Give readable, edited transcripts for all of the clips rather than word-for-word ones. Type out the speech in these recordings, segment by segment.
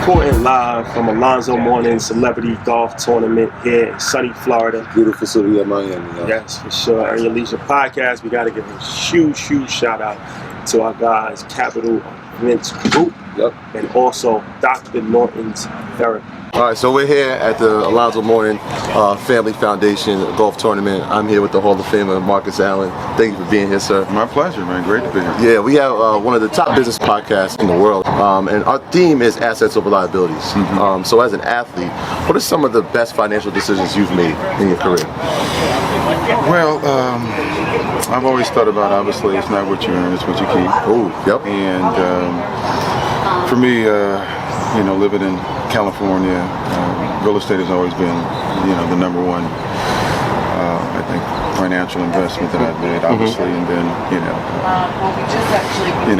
reporting live from Alonzo Mourning Celebrity Golf Tournament here in sunny Florida. Beautiful city of Miami. Yes, for sure. Earn Your Leisure Podcast. We got to give a huge shout out to our guys, Capital Events Group, and also Dr. Norton's Therapy. All right, so we're here at the Alonzo Mourning Family Foundation Golf Tournament. I'm here with the Hall of Famer, Marcus Allen. Thank you for being here, sir. My pleasure, man. Great to be here. Yeah, we have one of the top business podcasts in the world, and our theme is assets over liabilities. So as an athlete, what are some of the best financial decisions you've made in your career? Well, I've always thought about, obviously, it's not what you earn, it's what you keep. Oh, yep. And for me, living in California, real estate has always been, the number one, I think, financial investment that I've made, obviously, and then,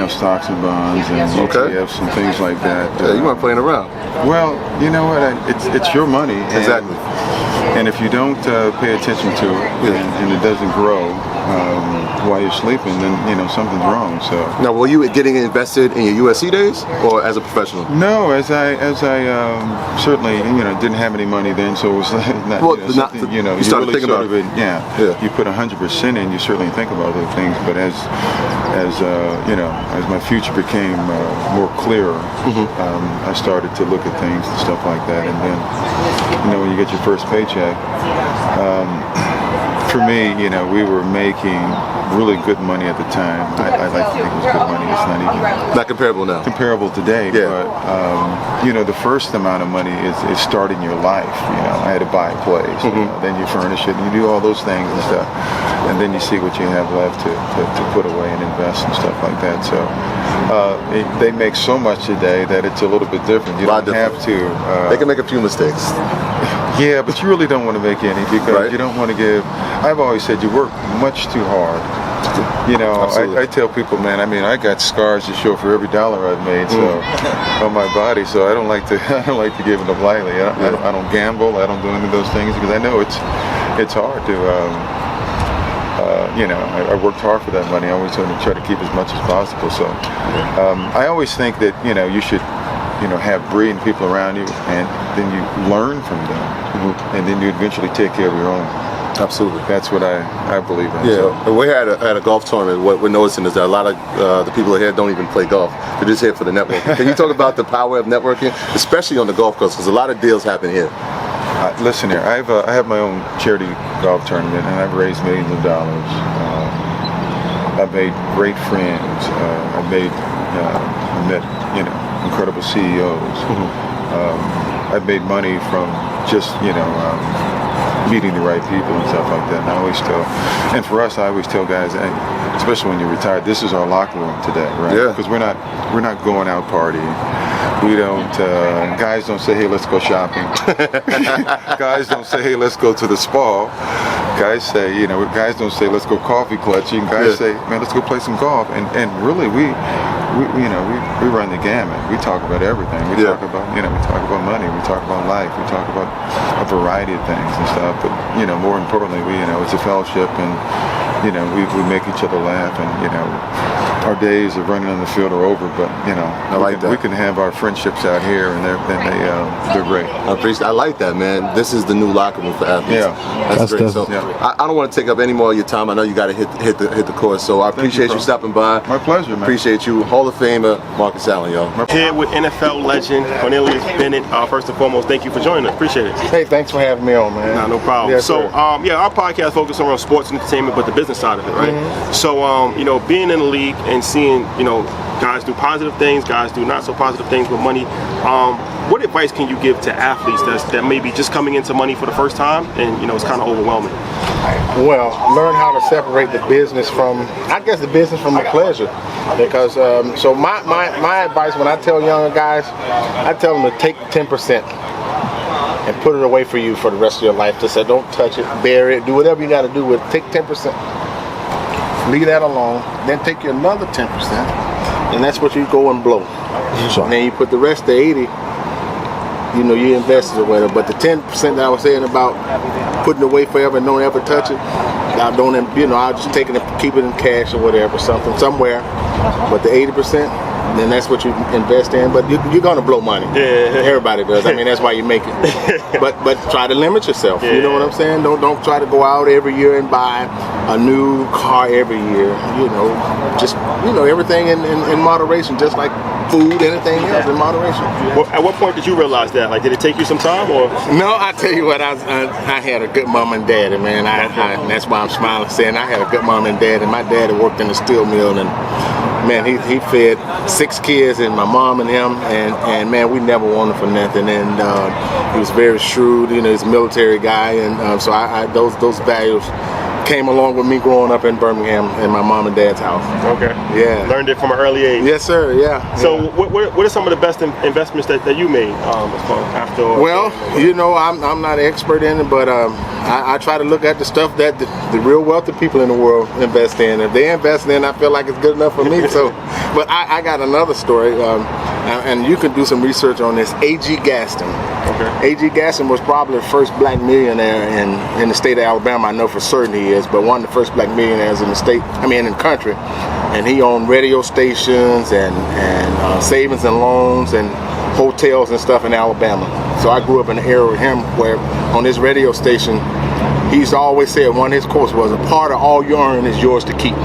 stocks and bonds and ETFs and things like that. You weren't playing around. Well, you know what? It's your money. Exactly. And if you don't pay attention to it and it doesn't grow while you're sleeping, then something's wrong. So now, were you getting invested in your USC days or as a professional? No, as I certainly didn't have any money then, so it was not. Well, you started thinking about it. You put 100% in, you certainly think about those things. But as my future became more clearer, I started to look at things and stuff like that. And then when you get your first paycheck, for me, we were making really good money at the time. I like to think it was good money. It's not even not comparable now. Comparable today, but the first amount of money is starting your life. I had to buy a place, then you furnish it, and you do all those things and stuff, and then you see what you have left to put away and invest and stuff like that. So they make so much today that it's a little bit different. You don't have to. They can make a few mistakes. Yeah, but you really don't want to make any because you don't want to give. I've always said you work much too hard. I tell people, man. I mean, I got scars to show for every dollar I've made, so on my body. So I don't like to give it up lightly. I don't gamble. I don't do any of those things because I know it's hard to. I worked hard for that money. I always try to keep as much as possible. So I always think that you should. Have brilliant people around you, and then you learn from them, and then you eventually take care of your own. Absolutely. That's what I believe in. Yeah, so. We're at a golf tournament. What we're noticing is that a lot of the people here don't even play golf. They're just here for the networking. Can you talk about the power of networking, especially on the golf course, because a lot of deals happen here? Listen here, I have my own charity golf tournament, and I've raised millions of dollars. I've made great friends. I've met incredible CEOs. I've made money from just meeting the right people and stuff like that. And I always tell guys, especially when you're retired, this is our locker room today, right? Yeah. Because we're not going out partying. We don't. Guys don't say, "Hey, let's go shopping." Guys don't say, "Hey, let's go to the spa." Guys don't say, "Let's go coffee clutching." Guys say, "Man, let's go play some golf." And really, we run the gamut. We talk about everything. We talk about money. We talk about life. We talk about a variety of things and stuff. But more importantly, it's a fellowship, and we make each other laugh, and our days of running on the field are over. But we can have our friendships out here, and they're great. I like that, man. This is the new locker room for athletes. Yeah, that's great. So I don't want to take up any more of your time. I know you got to hit the course. So I appreciate you stopping by. My pleasure, man. Appreciate you, Hall of Famer Marcus Allen, y'all. Here with NFL legend Cornelius Bennett. First and foremost, thank you for joining us. Appreciate it. Hey, thanks for having me on, man. No problem. Yes, so, our podcast focuses on sports and entertainment, but the business side of it, right? So, being in the league and seeing, guys do positive things, guys do not so positive things with money. What advice can you give to athletes that may be just coming into money for the first time and, it's kind of overwhelming? Well, learn how to separate the business from the pleasure. Because, so my advice when I tell younger guys, I tell them to take 10%. And put it away for you for the rest of your life. Just say, don't touch it, bury it, do whatever you got to do with it. Take 10%. Leave that alone. Then take your another 10%, and that's what you go and blow. And then you put the rest, the 80, you invested or whatever. But the 10% that I was saying about putting it away forever and don't ever touch it, I don't, I'll just take it and keep it in cash or whatever, somewhere. But the 80%, then that's what you invest in. But you're gonna blow money. Yeah. Everybody does. I mean, that's why you make it. But try to limit yourself. Yeah. You know what I'm saying? Don't try to go out every year and buy a new car every year. You know, just everything in moderation, just like food, anything else in moderation. Well, at what point did you realize that? Like, did it take you some time, or? No, I tell you what, I had a good mom and daddy, man. And that's why I'm smiling, saying I had a good mom and dad. And my daddy worked in the steel mill, and man, he fed 6 kids, and my mom and him, and man, we never wanted for nothing. And he was very shrewd, he's a military guy, and so I those values came along with me growing up in Birmingham in my mom and dad's house. Okay. Yeah. Learned it from an early age. Yes, sir. Yeah. So yeah. what are some of the best investments that you made after? Well, I'm not an expert in it, but I try to look at the stuff that the real wealthy people in the world invest in. If they invest in, I feel like it's good enough for me. So, but I got another story, and you can do some research on this. A.G. Gaston. Okay. A.G. Gaston was probably the first black millionaire in the state of Alabama. I know for certain he is, but one of the first black millionaires in the country. And he owned radio stations and savings and loans and hotels and stuff in Alabama. So I grew up in the area with him where on his radio station, he used to always say one of his quotes was, "A part of all you earn is yours to keep."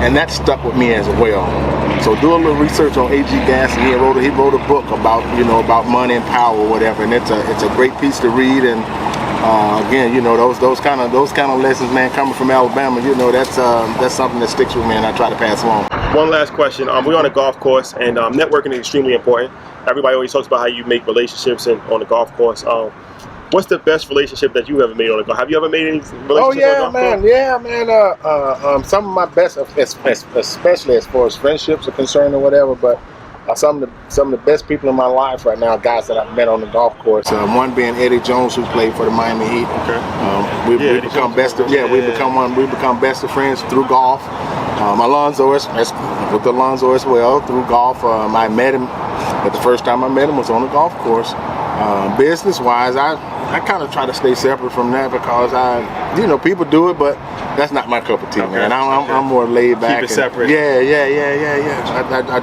And that stuck with me as well. So do a little research on A.G. Gaston. He wrote a book about money and power or whatever, and it's a great piece to read. And again, those kind of lessons, man, coming from Alabama, that's something that sticks with me, and I try to pass along. One last question. We're on a golf course, and networking is extremely important. Everybody always talks about how you make relationships on the golf course. What's the best relationship that you ever made on the golf? Have you ever made any relationships on the golf course? Yeah, man. Some of my best, especially as far as friendships are concerned or whatever, but some of the best people in my life right now are guys that I've met on the golf course. One being Eddie Jones, who played for the Miami Heat. Okay. We become best of friends through golf. Alonzo is with Alonzo as well through golf. I met him, but the first time I met him was on the golf course. Business-wise, I kind of try to stay separate from that because people do it, but that's not my cup of tea, okay. man. I'm more laid back. Keep it separate. Yeah.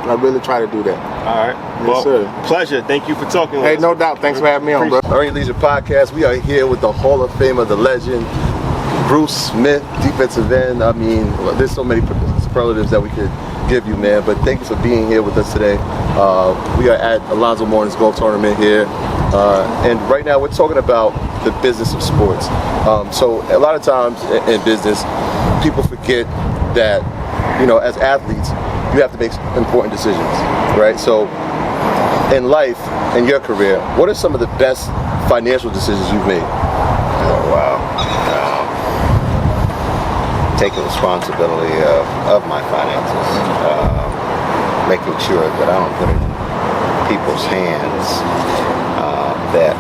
I really try to do that. All right. Yes, Well, sir. Pleasure. Thank you for talking with Hey, us. no doubt. Thanks for having me on, bro. Earning Leisure Podcast. We are here with the Hall of Famer, the legend, Bruce Smith, defensive end. I mean, there's so many superlatives that we could give you, man. But thank you for being here with us today. We are at Alonzo Mourning's golf tournament here. And right now we're talking about the business of sports. So a lot of times in business, people forget that, as athletes, you have to make important decisions, right? So in life, in your career, what are some of the best financial decisions you've made? Oh, wow. Taking responsibility of my finances, making sure that I don't put it in people's hands that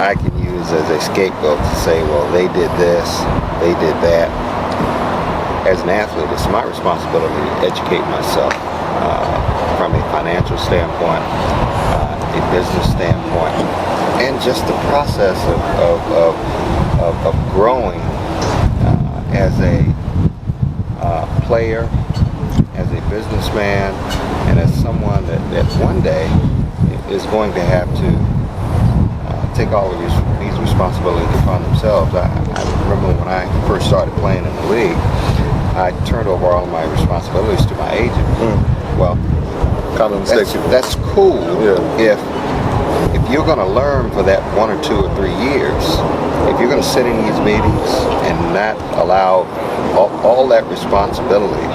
I can use as a scapegoat to say, well, they did this, they did that. As an athlete, it's my responsibility to educate myself from a financial standpoint, a business standpoint, and just the process of growing as a player, as a businessman, and as someone that one day is going to have to take all of these responsibilities upon themselves. I remember when I first started playing in the league, I turned over all my responsibilities to my agent. Well, that's cool if you're going to learn for that 1 or 2 or 3 years. If you're going to sit in these meetings and not allow all that responsibility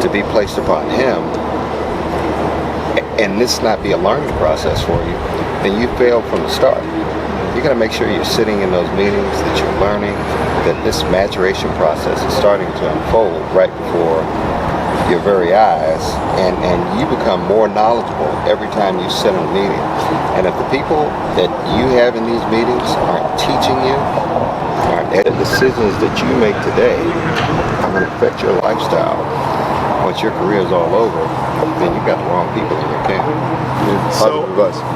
to be placed upon him, and this not be a learning process for you, then you failed from the start. You got to make sure you're sitting in those meetings, that you're learning, that this maturation process is starting to unfold right before your very eyes, and you become more knowledgeable every time you sit in a meeting. And if the people that you have in these meetings aren't teaching you, the decisions that you make today are going to affect your lifestyle. Once your career is all over, then you've got the wrong people in your camp. So,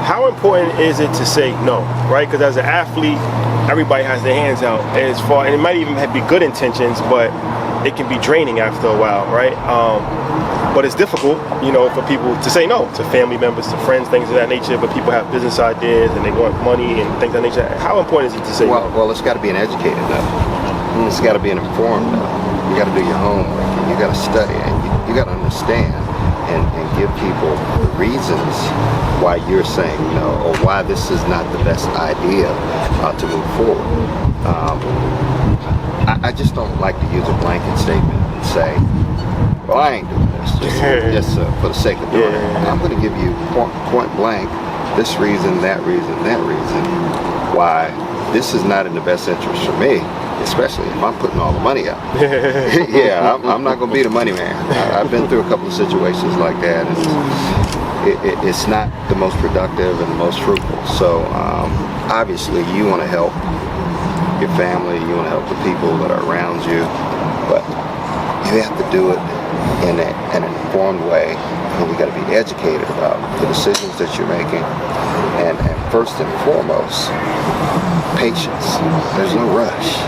how important is it to say no, right? Because as an athlete, everybody has their hands out and it might even be good intentions, but it can be draining after a while, right? But it's difficult, you know, for people to say no to family members, to friends, things of that nature. But people have business ideas and they want money and things of that nature. How important is it to say no? Well, it's got to be an educated no. It's got to be an informed no. You got to do your homework, and you got to study, and you got to understand and give people the reasons why you're saying no, or why this is not the best idea to move forward. I just don't like to use a blanket statement and say, well, I ain't doing this just for the sake of doing it. I'm going to give you point blank this reason, that reason, why this is not in the best interest for me, especially if I'm putting all the money out. Yeah, I'm not going to be the money man. I've been through a couple of situations like that, and it's not the most productive and the most fruitful. So obviously you want to help your family, you want to help the people that are around you, but you have to do it in an informed way, and you got to be educated about the decisions that you're making, and first and foremost, patience. There's no rush.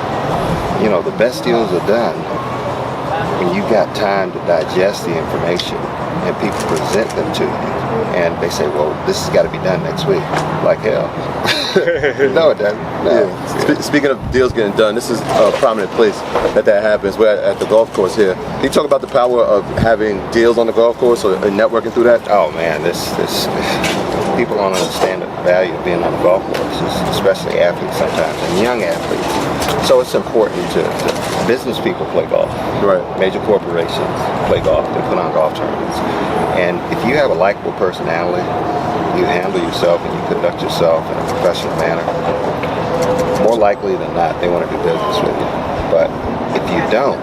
You know, the best deals are done when you got time to digest the information and people present them to you, and they say, well, this has got to be done next week. Like hell. No, it doesn't. No. Yeah. Speaking of deals getting done, this is a prominent place that happens. We're at the golf course here. Can you talk about the power of having deals on the golf course or networking through that? Oh man, this people don't understand the value of being on the golf courses, especially athletes sometimes, and young athletes. So it's important to business people play golf. Right. Major corporations play golf. They put on golf tournaments. And if you have a likable personality, you handle yourself and you conduct yourself in a professional manner, more likely than not, they want to do business with you. But if you don't,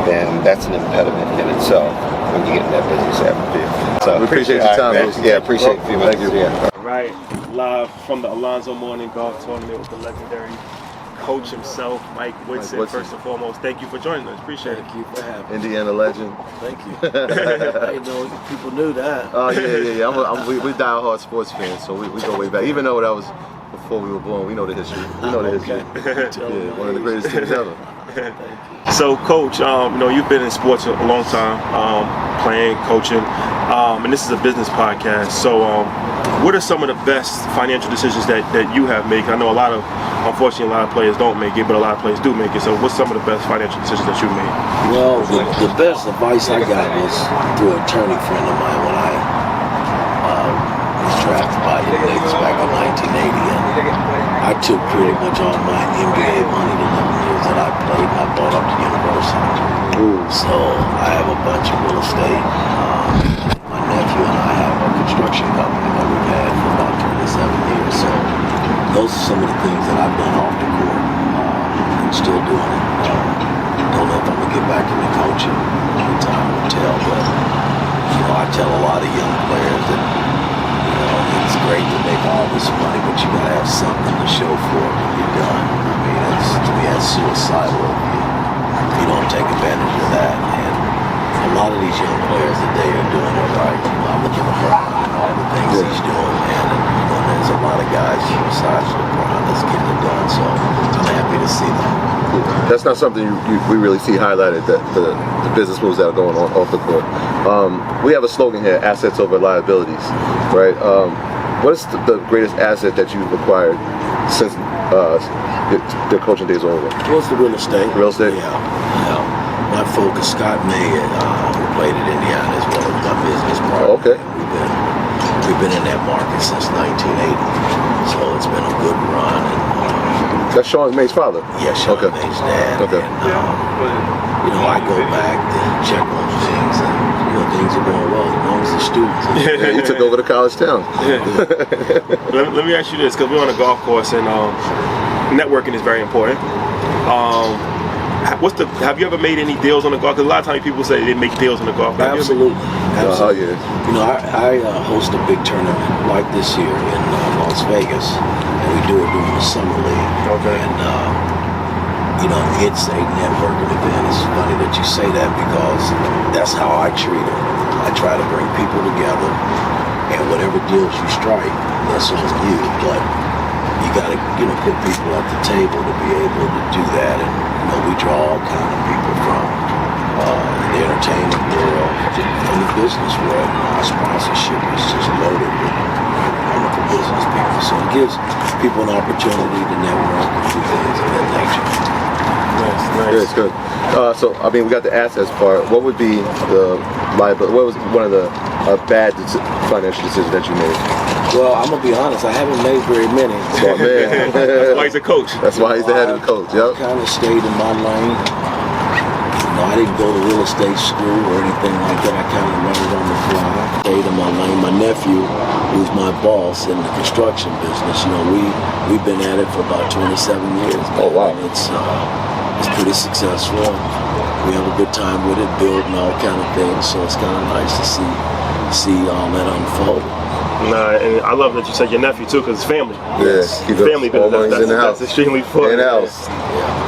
then that's an impediment in itself when you get in that business atmosphere. So we appreciate your time. Yeah, appreciate you. Thank you. Yeah. All right, live from the Alonzo Morning Golf Tournament with the legendary coach himself, Mike Woodson. First and foremost, thank you for joining us. Appreciate it. Thank you for having me. Indiana legend. Thank you. I know people knew that. Oh yeah. We die-hard sports fans, so we go way back. Even though that was before we were born, we know the history. We know the history. Yeah, one of the greatest teams ever. So, Coach, you know, you've been in sports a long time, playing, coaching, and this is a business podcast. So, what are some of the best financial decisions that you have made? I know unfortunately, a lot of players don't make it, but a lot of players do make it. So, what's some of the best financial decisions that you've made? Well, the best advice I got was through an attorney friend of mine when I was drafted by the Lakers back in 1980. And I took pretty much all my NBA money the 11 years that I played, and I bought up the university. So I have a bunch of real estate. My nephew and I have a construction company that we've had for about 27 years. So those are some of the things that I've done off the court, and still doing it. Don't know if I'm gonna get back into coaching. Only time will tell. But you know, I tell a lot of young players that it's great to make all this money, but you gotta have something to show for it when you're done. I mean, to me, that's suicidal if you don't take advantage of that. And a lot of these young players today are doing it right. You know, I look at LeBron and all the things he's doing, man. And there's a lot of guys besides LeBron that's getting it done. So I'm happy to see that. That's not something we really see highlighted, the business moves that are going on off the court. We have a slogan here, assets over liabilities, right? What is the greatest asset that you've acquired since the coaching days are over? Well, it's the real estate. Real estate? Yeah. My focus, Scott May, who played at Indiana as well as my business partner. Oh, okay. We've been in that market since 1980, so it's been a good run. And, that's Sean May's father? Yeah, Sean May's dad. Okay. And, you know, I go back to check on things, and things are going well as long as the students. Yeah, you took over the college town. Let me ask you this, because we're on a golf course, and networking is very important. Have you ever made any deals on the golf? Because a lot of times people say they make deals on the golf. Absolutely. Oh, yeah. You know, I host a big tournament like this year in Las Vegas, and we do it during the summer league. Okay. And you know, it's a networking event. It's funny that you say that because that's how I treat it. I try to bring people together, and whatever deals you strike, that's on you. But you got to, put people at the table to be able to do that. And we draw all kind of people from the entertainment world, business world, our sponsorship is just loaded with wonderful business people. So it gives people an opportunity to network and do things of that nature. Nice. Good. So, I mean, we got the assets part. What would be the liability? What was one of the bad financial decisions that you made? Well, I'm gonna be honest. I haven't made very many. Oh, man. That's why he's a coach. That's why he's the head of the coach. I Yep. kind of stayed in my lane. I didn't go to real estate school or anything like that. I kind of learned on the fly. Stayed in my lane. My nephew, who's my boss in the construction business, we've been at it for about 27 years. Oh, wow. And it's pretty successful. We have a good time with it, building all kind of things. So it's kind of nice to see all that unfold. Nah, and I love that you said your nephew too, because it's family. Yes. Keep Family all business. money's in the house. That's extremely fun. In the house.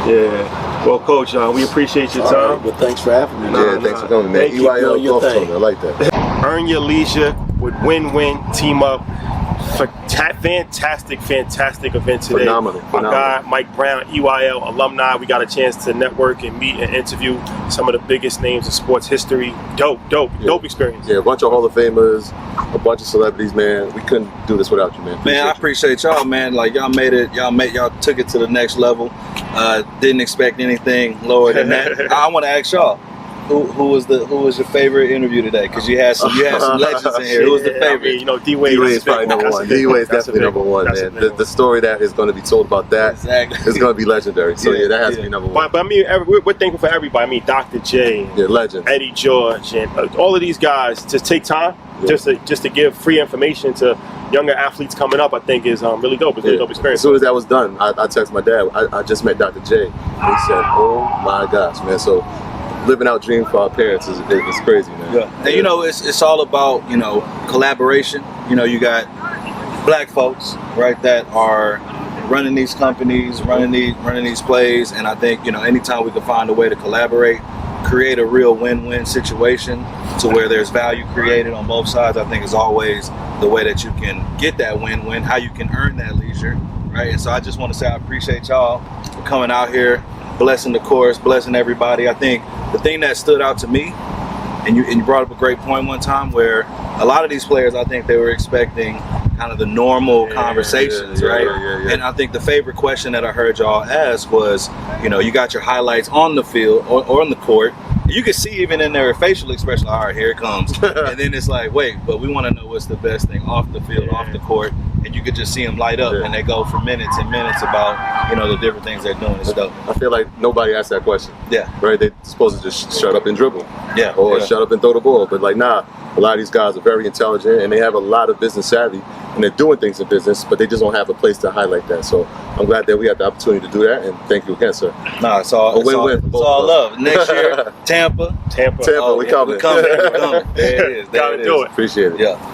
Yeah. Well, Coach, we appreciate your All time. right, but thanks for having me. Yeah, thanks for coming, man. Thank you. EYL Doing your Golf thing. Tournament. I like that. Earn your leisure with win-win team up. Fantastic event today. Phenomenal. My guy Mike Brown, EYL alumni. We got a chance to network and meet and interview some of the biggest names in sports history. Dope experience. Yeah, a bunch of Hall of Famers, a bunch of celebrities, man. We couldn't do this without you, man. Man, I appreciate y'all, man. Like y'all made it, y'all took it to the next level. Didn't expect anything lower than that. I want to ask y'all, who was your favorite interview today? Because you had some legends in here. Who was the favorite? I mean, D-Wade is probably number one. D-Wade's definitely number one, man. The story that is going to be told about that is going to be legendary. So yeah, that has to be number one. But I mean, we're thankful for everybody. I mean, Dr. J, legend, Eddie George, and all of these guys to take time just to give free information to younger athletes coming up. I think is really dope. It's a really dope experience. As soon as that was done, I texted my dad. I just met Dr. J. And he said, "Oh my gosh, man!" So living out dreams for our parents is crazy, man. Yeah. And it's all about collaboration. You got black folks, right, that are running these companies, running these plays, and I think anytime we can find a way to collaborate, create a real win-win situation to where there's value created on both sides, I think is always the way that you can get that win-win, how you can earn that leisure, right? And so I just want to say I appreciate y'all for coming out here, blessing the course, blessing everybody. I think the thing that stood out to me, and you brought up a great point one time, where a lot of these players, I think they were expecting kind of the normal conversations, right? And I think the favorite question that I heard y'all ask was, you got your highlights on the field or on the court. You can see even in their facial expression, all right, here it comes. And then it's like, wait, but we want to know what's the best thing off the field, off the court. And you could just see them light up, and they go for minutes and minutes about, the different things they're doing. It's dope. I feel like nobody asked that question. Yeah. Right? They're supposed to just shut up and dribble. Yeah. Or shut up and throw the ball. But nah, a lot of these guys are very intelligent, and they have a lot of business savvy, and they're doing things in business, but they just don't have a place to highlight that. So I'm glad that we had the opportunity to do that, and thank you again, sir. Nah, it's all love. Next year, Tampa, we coming. We're coming. There it is. Gotta do it. Appreciate it. Yeah.